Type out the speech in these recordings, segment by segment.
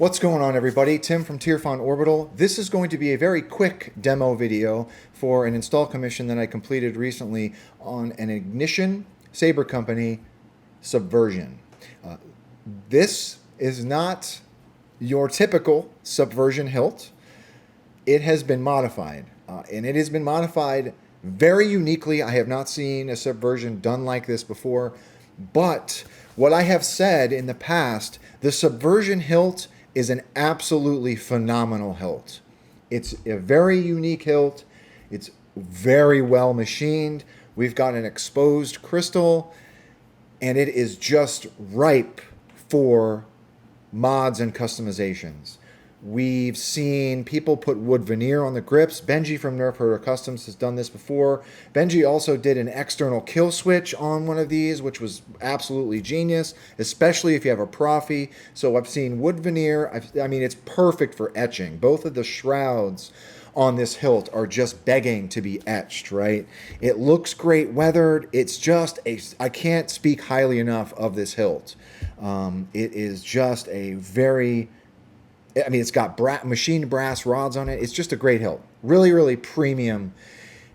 What's going on, everybody? Tim from Tierfon Orbital. This is going to be a very quick demo video for an install commission that I completed recently on an ignition Saber company, Subversion. This is not your typical Subversion hilt. It has been modified, and it has been modified very uniquely. I have not seen a Subversion done like this before, but what I have said in the past, the Subversion hilt is an absolutely phenomenal hilt. It's a very unique hilt. It's very well machined. We've got an exposed crystal, and it is just ripe for mods and customizations. We've seen people put wood veneer on the grips. Benji from Nerf Herder Customs has done this before. Benji also did an external kill switch on one of these, which was absolutely genius, especially if you have a Proffie. So I've seen wood veneer. I mean, it's perfect for etching. Both of the shrouds on this hilt are just begging to be etched, right? It looks great weathered. It's just I can't speak highly enough of this hilt. It is just a very... I mean, it's got machined brass rods on it. It's just a great hilt. Really, really premium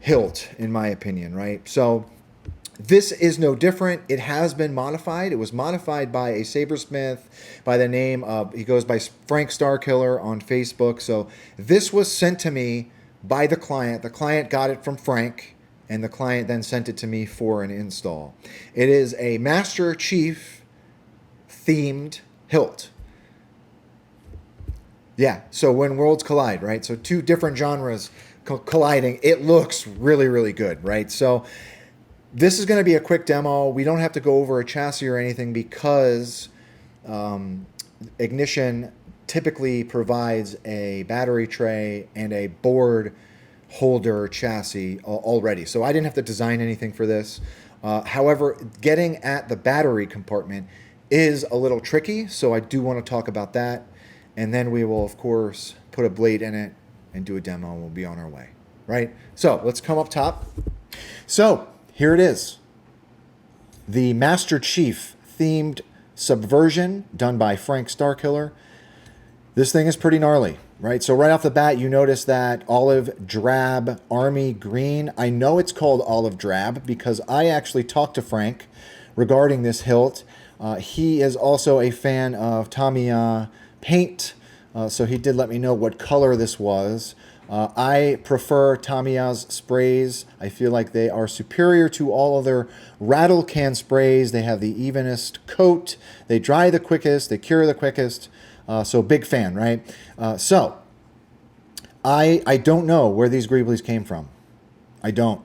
hilt, in my opinion, right? So this is no different. It has been modified. It was modified by a sabersmith by the name of, he goes by Frank Starkiller on Facebook. So this was sent to me by the client. The client got it from Frank, and the client then sent it to me for an install. It is a Master Chief themed hilt. Yeah, so when worlds collide, right? So two different genres colliding, it looks really, really good, right? So this is going to be a quick demo. We don't have to go over a chassis or anything because Ignition typically provides a battery tray and a board holder chassis already. So I didn't have to design anything for this. However, getting at the battery compartment is a little tricky, so I do want to talk about that. And then we will, of course, put a blade in it and do a demo, and we'll be on our way, right? So let's come up top. So here it is. The Master Chief themed Subversion done by Frank Starkiller. This thing is pretty gnarly, right? So right off the bat, you notice that olive drab army green. I know it's called olive drab because I actually talked to Frank regarding this hilt. He is also a fan of Tamiya paint, so he did let me know what color this was. I prefer Tamiya's sprays. I feel like they are superior to all other rattle can sprays. They have the evenest coat, they dry the quickest, they cure the quickest, so big fan, right? So I don't know where these greeblies came from. I don't.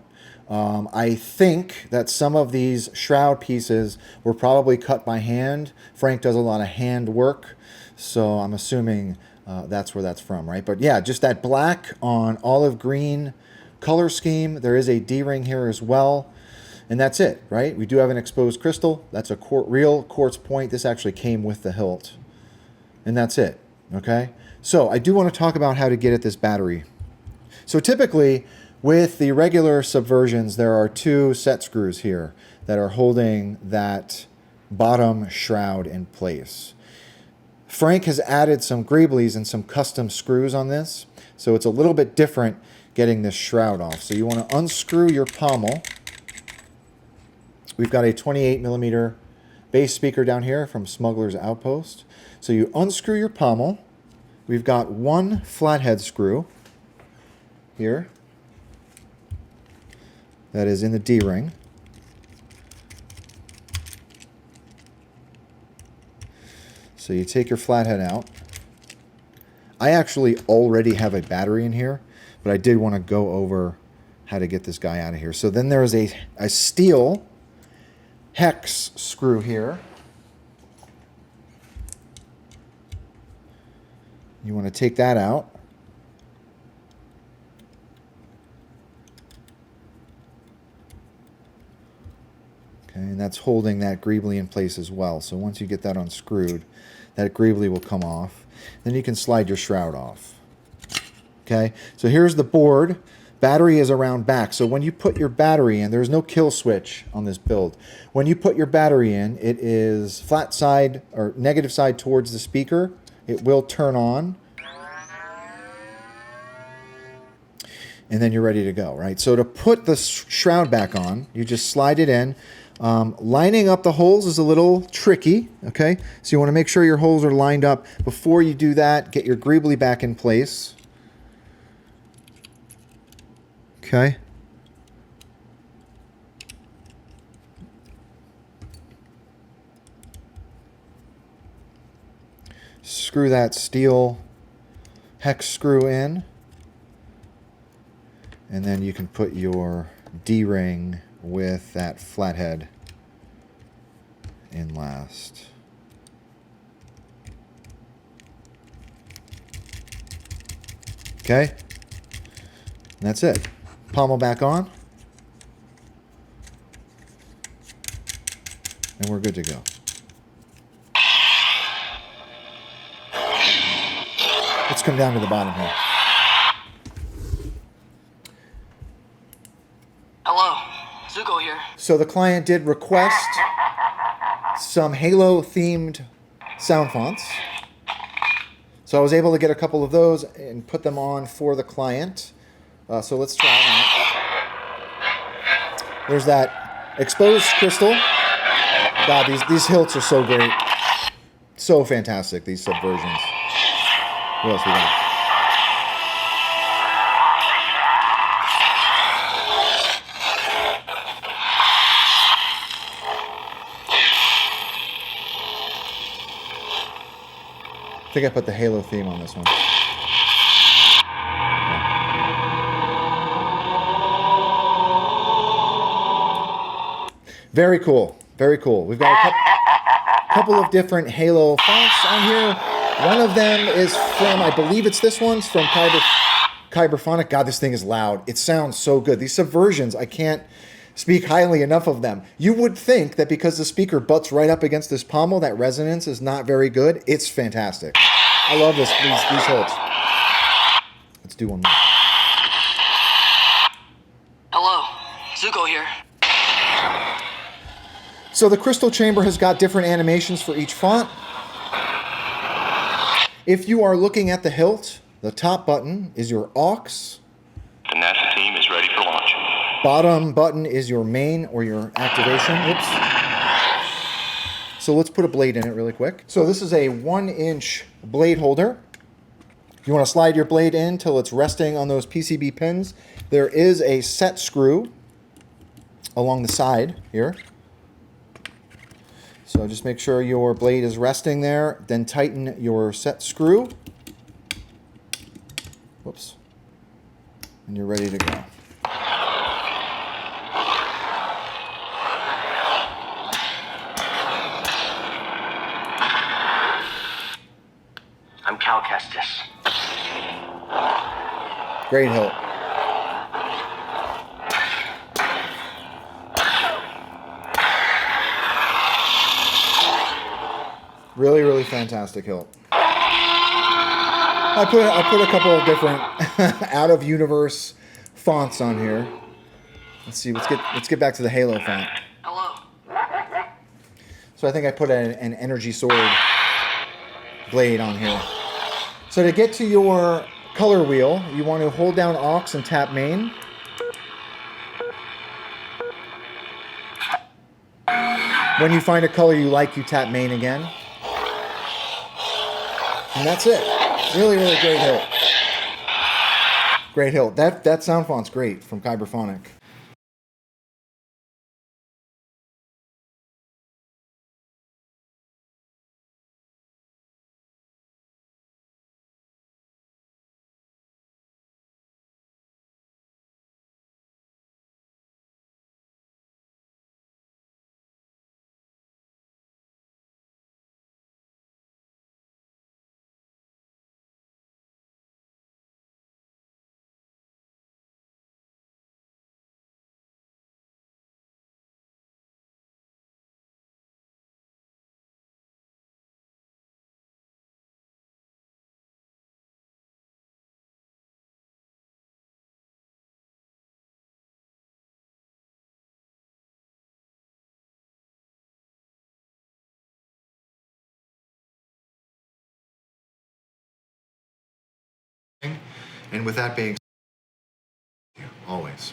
I think that some of these shroud pieces were probably cut by hand. Frank does a lot of hand work, so I'm assuming that's where that's from, right? But yeah, just that black on olive green color scheme. There is a D-ring here as well, and that's it, right? We do have an exposed crystal. That's a real quartz point. This actually came with the hilt, and that's it, okay? So I do want to talk about how to get at this battery. So typically, with the regular Subversions, there are two set screws here that are holding that bottom shroud in place. Frank has added some greeblies and some custom screws on this, so it's a little bit different getting this shroud off. So you want to unscrew your pommel. We've got a 28mm bass speaker down here from Smugglers Outpost. So you unscrew your pommel. We've got one flathead screw here that is in the D-ring. So you take your flathead out. I actually already have a battery in here, but I did want to go over how to get this guy out of here. So then there is a steel hex screw here. You want to take that out. Okay, and that's holding that greebly in place as well. So once you get that unscrewed, that greebly will come off. Then you can slide your shroud off. Okay, so here's the board. Battery is around back. So when you put your battery in, there's no kill switch on this build. When you put your battery in, it is flat side or negative side towards the speaker, It will turn on. And then you're ready to go, right? So to put the shroud back on, you just slide it in. Lining up the holes is a little tricky, okay? So you want to make sure your holes are lined up. Before you do that, get your greebly back in place. Okay. Screw that steel hex screw in. And then you can put your D-ring with that flathead in last. Okay? And that's it. Pommel back on. And we're good to go. Let's come down to the bottom here. Hello, Zuko here. So the client did request some Halo-themed sound fonts. So I was able to get a couple of those and put them on for the client. So let's try them out. There's that exposed crystal. God, these hilts are so great. So fantastic, these subversions. What else we got? I think I put the Halo theme on this one. Very cool. Very cool. We've got a couple of different Halo fonts on here. One of them is from, I believe it's this one's from Kyberphonic. God, this thing is loud. It sounds so good. These subversions, I can't speak highly enough of them. You would think that because the speaker butts right up against this pommel, that resonance is not very good. It's fantastic. I love these Hilts. Let's do one more. Hello, Zuko here. So the crystal chamber has got different animations for each font. If you are looking at the hilt, the top button is your aux. The NASA team is ready for launch. Bottom button is your main or your activation. Oops. So let's put a blade in it really quick. So this is a 1-inch blade holder. You want to slide your blade in till it's resting on those PCB pins. There is a set screw along the side here. So just make sure your blade is resting there. Then tighten your set screw. Whoops. And you're ready to go. I'm Cal Kestis. Great hilt. Really, really fantastic hilt. I put a couple of different out of universe fonts on here. Let's see. Let's get back to the Halo font. Hello. So I think I put an energy sword blade on here. So to get to your color wheel, you want to hold down aux and tap main. When you find a color you like, you tap main again. And that's it. Really, really great hilt. Great hilt. That sound font's great from Kyberphonic. And with that being said, always.